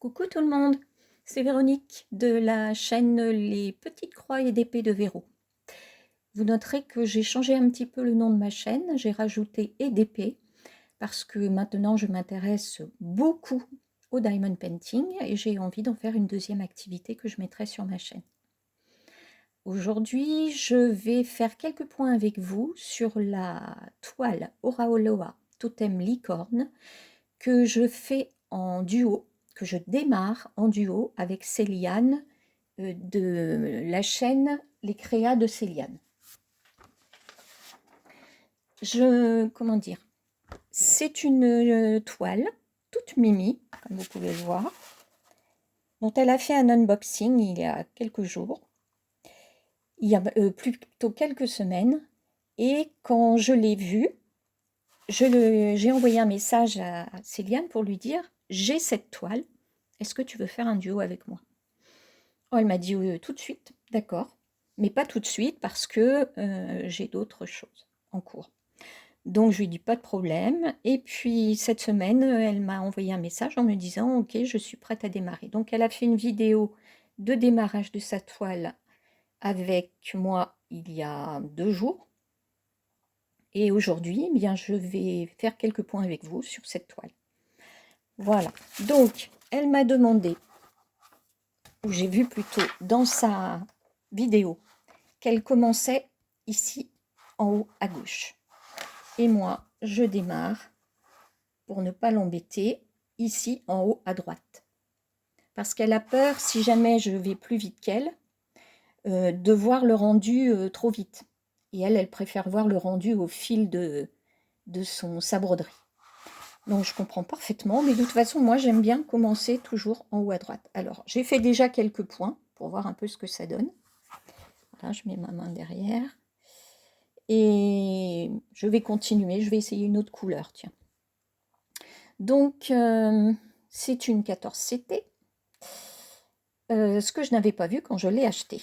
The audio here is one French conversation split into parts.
Coucou tout le monde, c'est Véronique de la chaîne Les Petites Croix et d'épées de Véro. Vous noterez que j'ai changé un petit peu le nom de ma chaîne, j'ai rajouté et d'épée parce que maintenant je m'intéresse beaucoup au diamond painting et j'ai envie d'en faire une deuxième activité que je mettrai sur ma chaîne. Aujourd'hui, je vais faire quelques points avec vous sur la toile Oraoloa Totem Licorne que je fais en duo, que je démarre en duo avec Céliane de la chaîne Les Créas de Céliane. Comment dire, c'est une toile toute mimi, comme vous pouvez le voir, dont elle a fait un unboxing il y a quelques jours, il y a plutôt quelques semaines, et quand je l'ai vue, j'ai envoyé un message à Céliane pour lui dire « J'ai cette toile, est-ce que tu veux faire un duo avec moi ?» Oh, elle m'a dit tout de suite, d'accord, mais pas tout de suite parce que j'ai d'autres choses en cours. Donc je lui dis pas de problème. Et puis cette semaine, elle m'a envoyé un message en me disant ok, je suis prête à démarrer. Donc elle a fait une vidéo de démarrage de sa toile avec moi il y a 2 jours. Et aujourd'hui, eh bien, je vais faire quelques points avec vous sur cette toile. Voilà. Donc elle m'a demandé, ou j'ai vu plutôt dans sa vidéo, qu'elle commençait ici en haut à gauche. Et moi, je démarre, pour ne pas l'embêter, ici en haut à droite. Parce qu'elle a peur, si jamais je vais plus vite qu'elle, de voir le rendu trop vite. Et elle préfère voir le rendu au fil de sa broderie. Donc je comprends parfaitement, mais de toute façon, moi j'aime bien commencer toujours en haut à droite. Alors, j'ai fait déjà quelques points pour voir un peu ce que ça donne. Voilà, je mets ma main derrière. Et je vais continuer, je vais essayer une autre couleur, tiens. Donc, c'est une 14CT, ce que je n'avais pas vu quand je l'ai acheté.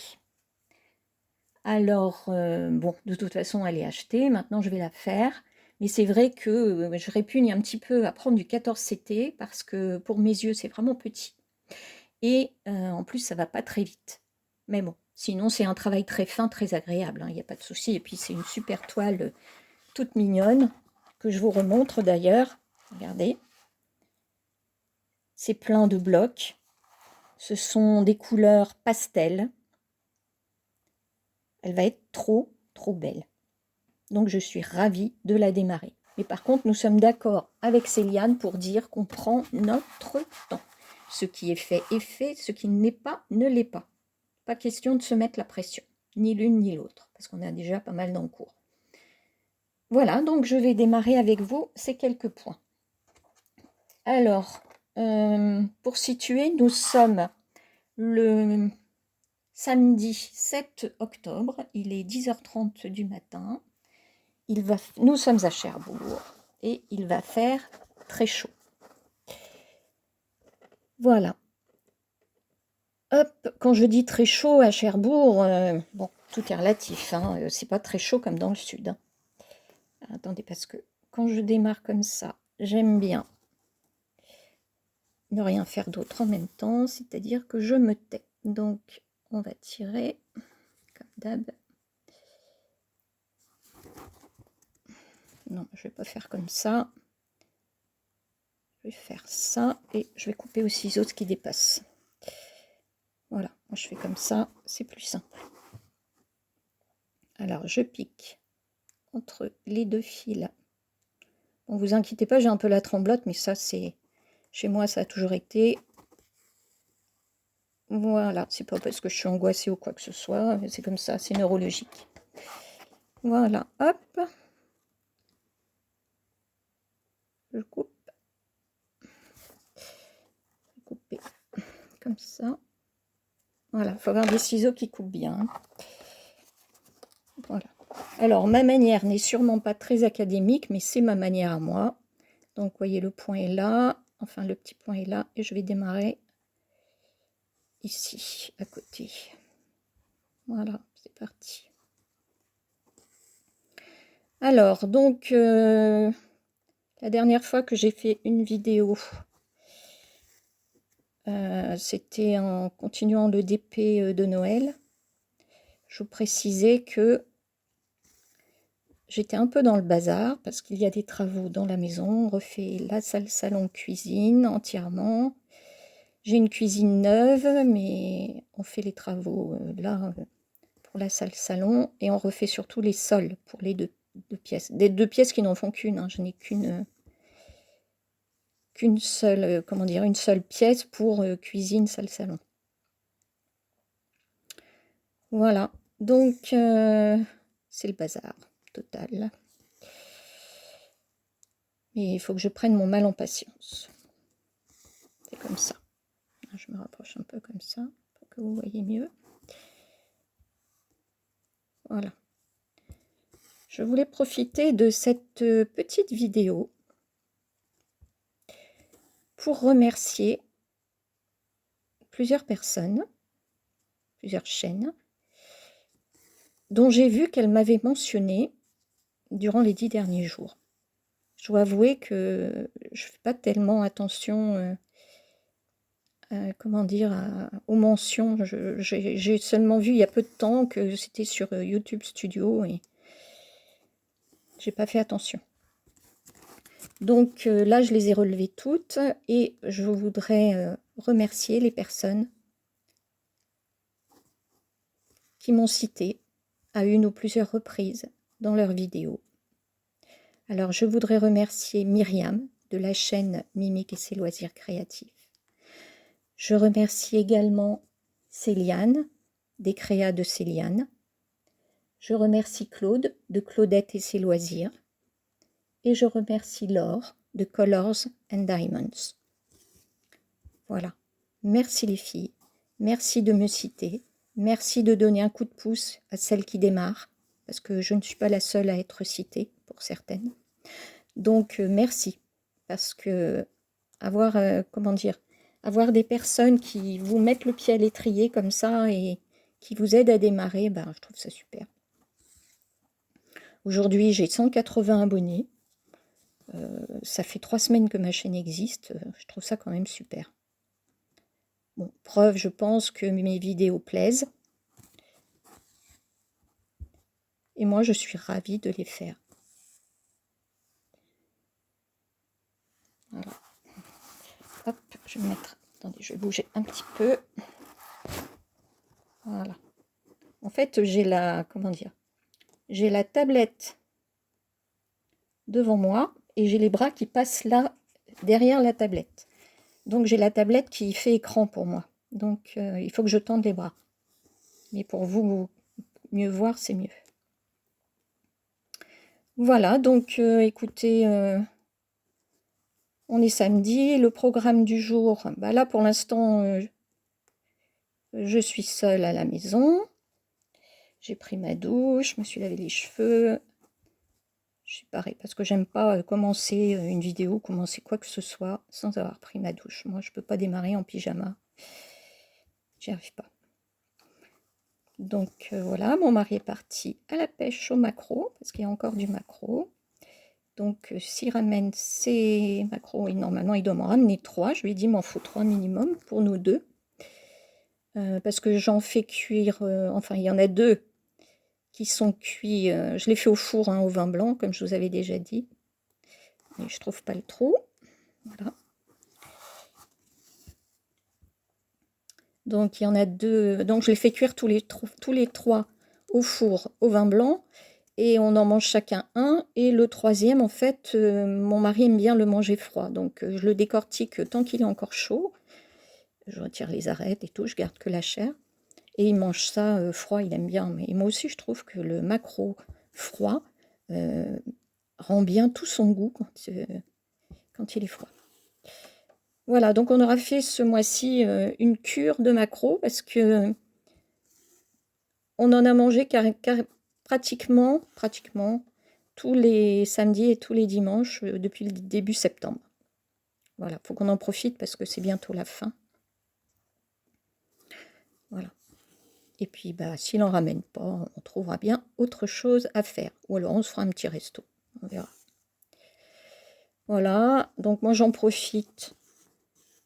Alors, bon, de toute façon, elle est achetée, maintenant je vais la faire. Mais c'est vrai que je répugne un petit peu à prendre du 14CT parce que pour mes yeux, c'est vraiment petit. Et en plus, ça va pas très vite. Mais bon, sinon, c'est un travail très fin, très agréable, il n'y a pas de souci. Et puis, c'est une super toile toute mignonne que je vous remontre d'ailleurs. Regardez. C'est plein de blocs. Ce sont des couleurs pastel. Elle va être trop, trop belle. Donc, je suis ravie de la démarrer. Mais par contre, nous sommes d'accord avec Céliane pour dire qu'on prend notre temps. Ce qui est fait, ce qui ne l'est pas, ne l'est pas. Pas question de se mettre la pression, ni l'une ni l'autre, parce qu'on a déjà pas mal dans le cours. Voilà, donc je vais démarrer avec vous ces quelques points. Alors, pour situer, nous sommes le samedi 7 octobre, il est 10h30 du matin. Nous sommes à Cherbourg et il va faire très chaud. Voilà. Hop, quand je dis très chaud à Cherbourg, bon, tout est relatif, hein, c'est pas très chaud comme dans le sud. Hein. Attendez, parce que quand je démarre comme ça, j'aime bien ne rien faire d'autre en même temps, c'est-à-dire que je me tais. Donc, on va tirer, comme d'hab. Non, je vais pas faire comme ça. Je vais faire ça et je vais couper au ciseau ce qui dépasse. Voilà, moi je fais comme ça, c'est plus simple. Alors, je pique entre les deux fils. Bon, vous inquiétez pas, j'ai un peu la tremblote, mais ça, c'est... Chez moi, ça a toujours été. Voilà, c'est pas parce que je suis angoissée ou quoi que ce soit, c'est comme ça, c'est neurologique. Voilà, hop. Je coupe. Couper comme ça. Voilà, il faut avoir des ciseaux qui coupent bien. Voilà. Alors, ma manière n'est sûrement pas très académique, mais c'est ma manière à moi. Donc, vous voyez, le point est là. Enfin, le petit point est là. Et je vais démarrer ici, à côté. Voilà, c'est parti. Alors, donc, la dernière fois que j'ai fait une vidéo C'était en continuant le DP de Noël. Je vous précisais que j'étais un peu dans le bazar parce qu'il y a des travaux dans la maison. On refait la salle, salon, cuisine entièrement. J'ai une cuisine neuve, mais on fait les travaux là pour la salle, salon, et on refait surtout les sols pour les deux pièces. Des 2 pièces qui n'en font qu'une, hein. Je n'ai qu'une seule, comment dire, une seule pièce pour cuisine, salle, salon. Voilà, donc c'est le bazar total. Mais il faut que je prenne mon mal en patience. C'est comme ça. Je me rapproche un peu comme ça pour que vous voyez mieux. Voilà. Je voulais profiter de cette petite vidéo pour remercier plusieurs personnes, plusieurs chaînes, dont j'ai vu qu'elles m'avaient mentionné durant les 10 derniers jours. Je dois avouer que je ne fais pas tellement attention comment dire, aux mentions. J'ai seulement vu il y a peu de temps que c'était sur YouTube Studio et j'ai pas fait attention. Donc là, je les ai relevées toutes et je voudrais remercier les personnes qui m'ont cité à une ou plusieurs reprises dans leurs vidéos. Alors, je voudrais remercier Myriam de la chaîne Mimique et ses loisirs créatifs. Je remercie également Céliane, des créas de Céliane. Je remercie Claude, de Claudette et ses loisirs. Et je remercie Laure, de Colors and Diamonds. Voilà. Merci les filles. Merci de me citer. Merci de donner un coup de pouce à celles qui démarrent, parce que je ne suis pas la seule à être citée pour certaines. Donc, merci. Parce que avoir, comment dire, avoir des personnes qui vous mettent le pied à l'étrier comme ça et qui vous aident à démarrer, ben, je trouve ça super. Aujourd'hui, j'ai 180 abonnés. Ça fait 3 semaines que ma chaîne existe. Je trouve ça quand même super. Bon, preuve, je pense que mes vidéos plaisent. Et moi, je suis ravie de les faire. Voilà. Hop, je vais mettre... Attendez, je vais bouger un petit peu. Voilà. En fait, j'ai la... Comment dire? J'ai la tablette devant moi et j'ai les bras qui passent là, derrière la tablette. Donc, j'ai la tablette qui fait écran pour moi. Donc, il faut que je tende les bras. Mais pour vous mieux voir, c'est mieux. Voilà, donc, écoutez... on est samedi, le programme du jour, bah là pour l'instant je suis seule à la maison. J'ai pris ma douche, je me suis lavé les cheveux. Je suis pareil parce que j'aime pas commencer une vidéo, commencer quoi que ce soit sans avoir pris ma douche. Moi je peux pas démarrer en pyjama. J'y arrive pas. Donc voilà, mon mari est parti à la pêche au maquereau parce qu'il y a encore du maquereau. Donc, s'il ramène ses maquereaux, et normalement, il doit m'en ramener 3. Je lui ai dit, il m'en faut 3 minimum pour nous deux. Parce que j'en fais cuire, enfin, il y en a 2 qui sont cuits. Je les fais au four, hein, au vin blanc, comme je vous avais déjà dit. Mais je trouve pas le trou. Voilà. Donc, il y en a 2. Donc, je les fais cuire tous les 3 au four, au vin blanc. Et on en mange chacun un. Et le 3e, en fait, mon mari aime bien le manger froid. Donc, je le décortique tant qu'il est encore chaud. Je retire les arêtes et tout, je garde que la chair. Et il mange ça froid, il aime bien. Mais moi aussi, je trouve que le maquereau froid rend bien tout son goût quand il est froid. Voilà, donc on aura fait ce mois-ci une cure de maquereau parce que on en a mangé pratiquement tous les samedis et tous les dimanches depuis le début septembre. Voilà, faut qu'on en profite parce que c'est bientôt la fin. Voilà. Et puis, bah, s'il n'en ramène pas, on trouvera bien autre chose à faire. Ou alors, on se fera un petit resto. On verra. Voilà. Donc, moi, j'en profite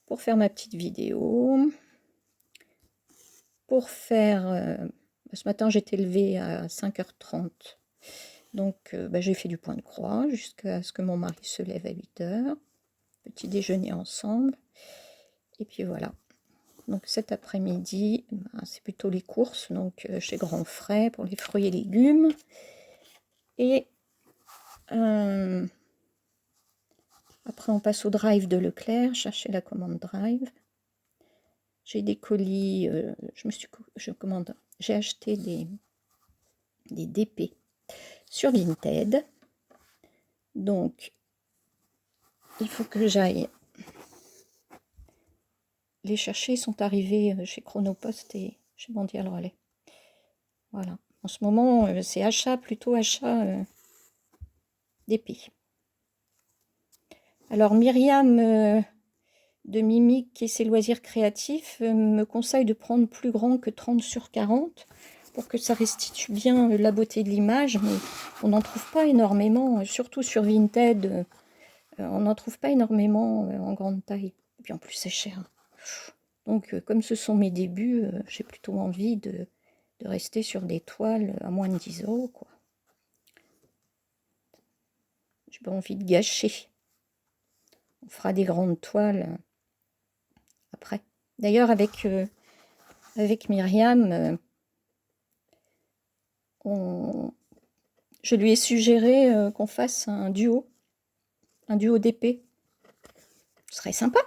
pour faire ma petite vidéo. Pour faire... ce matin, j'étais levée à 5h30. Donc, j'ai fait du point de croix jusqu'à ce que mon mari se lève à 8h. Petit déjeuner ensemble. Et puis voilà. Donc cet après-midi, c'est plutôt les courses. Donc chez Grand Frais pour les fruits et légumes. Et après, on passe au drive de Leclerc, chercher la commande drive. J'ai des colis, j'ai acheté des DP sur Vinted. Donc, il faut que j'aille les chercher. Ils sont arrivés chez Chronopost et chez Mondial Relais. Voilà. En ce moment, c'est plutôt achat DP. Alors, Myriam de Mimic et ses loisirs créatifs me conseille de prendre plus grand que 30/40 pour que ça restitue bien la beauté de l'image, mais on n'en trouve pas énormément, surtout sur Vinted, on n'en trouve pas énormément en grande taille. Et puis en plus c'est cher. Donc comme ce sont mes débuts, j'ai plutôt envie de rester sur des toiles à moins de 10 €, quoi. J'ai pas envie de gâcher. On fera des grandes toiles après. D'ailleurs avec Myriam, je lui ai suggéré qu'on fasse un duo d'épée. Ce serait sympa.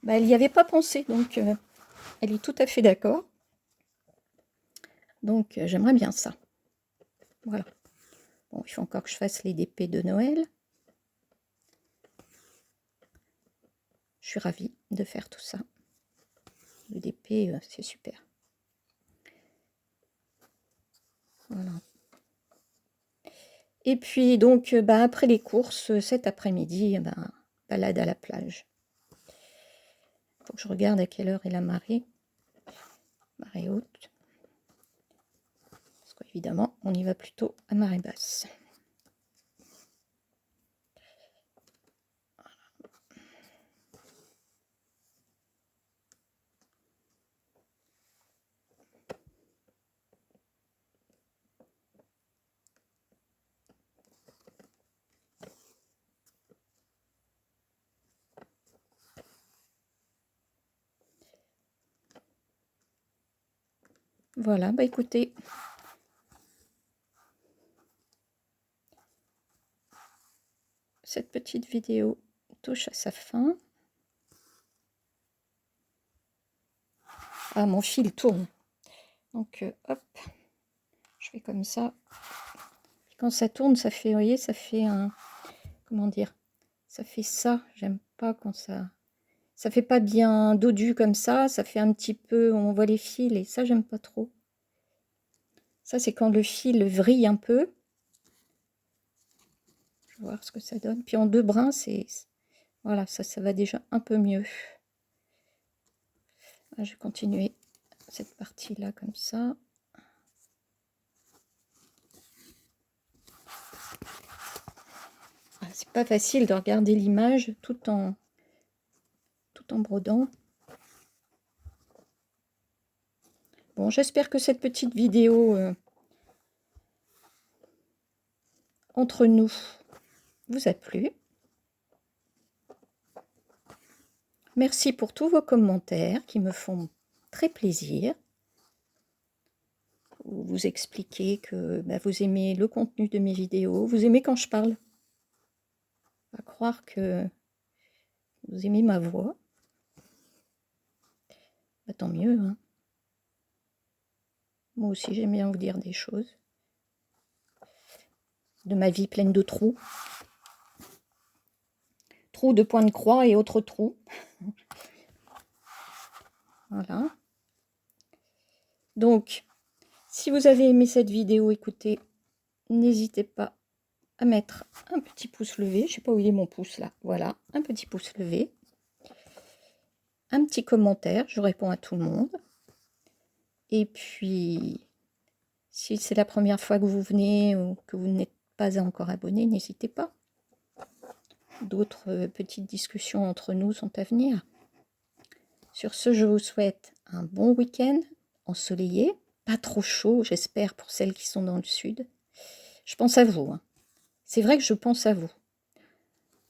Elle n'y avait pas pensé, donc elle est tout à fait d'accord. Donc j'aimerais bien ça. Voilà. Bon, il faut encore que je fasse les DP de Noël. Je suis ravie de faire tout ça. Le DP, c'est super. Voilà. Et puis donc, après les courses, cet après-midi, balade à la plage. Faut que je regarde à quelle heure est la marée. Marée haute. Parce qu'évidemment, on y va plutôt à marée basse. Voilà, écoutez, cette petite vidéo touche à sa fin. Ah, mon fil tourne. Donc, hop, je fais comme ça. Et quand ça tourne, ça fait, vous voyez, ça fait un... Comment dire? Ça fait ça. J'aime pas quand ça... Ça fait pas bien dodu comme ça. Ça fait un petit peu... On voit les fils et ça, j'aime pas trop. Ça, c'est quand le fil vrille un peu. Je vais voir ce que ça donne. Puis en 2 brins, c'est... Voilà, ça va déjà un peu mieux. Là, je vais continuer cette partie-là comme ça. C'est pas facile de regarder l'image tout en brodant. Bon, j'espère que cette petite vidéo entre nous vous a plu. Merci pour tous vos commentaires qui me font très plaisir. Vous expliquez que vous aimez le contenu de mes vidéos, vous aimez quand je parle. À croire que vous aimez ma voix. Tant mieux, hein. Moi aussi, j'aime bien vous dire des choses. De ma vie pleine de trous. Trous de points de croix et autres trous. Voilà. Donc, si vous avez aimé cette vidéo, écoutez, n'hésitez pas à mettre un petit pouce levé. Je ne sais pas où il est mon pouce là. Voilà, un petit pouce levé. Un petit commentaire, je réponds à tout le monde. Et puis, si c'est la première fois que vous venez ou que vous n'êtes pas encore abonné, n'hésitez pas. D'autres petites discussions entre nous sont à venir. Sur ce, je vous souhaite un bon week-end ensoleillé, pas trop chaud, j'espère, pour celles qui sont dans le sud. Je pense à vous, hein. C'est vrai que je pense à vous.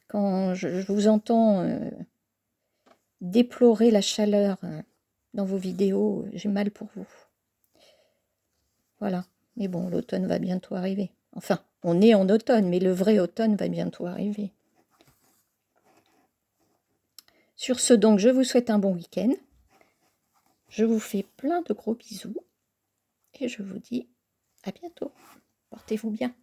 Quand je vous entends déplorer la chaleur dans vos vidéos, j'ai mal pour vous. Voilà. Mais bon, l'automne va bientôt arriver. Enfin, on est en automne, mais le vrai automne va bientôt arriver. Sur ce, donc, je vous souhaite un bon week-end. Je vous fais plein de gros bisous. Et je vous dis à bientôt. Portez-vous bien.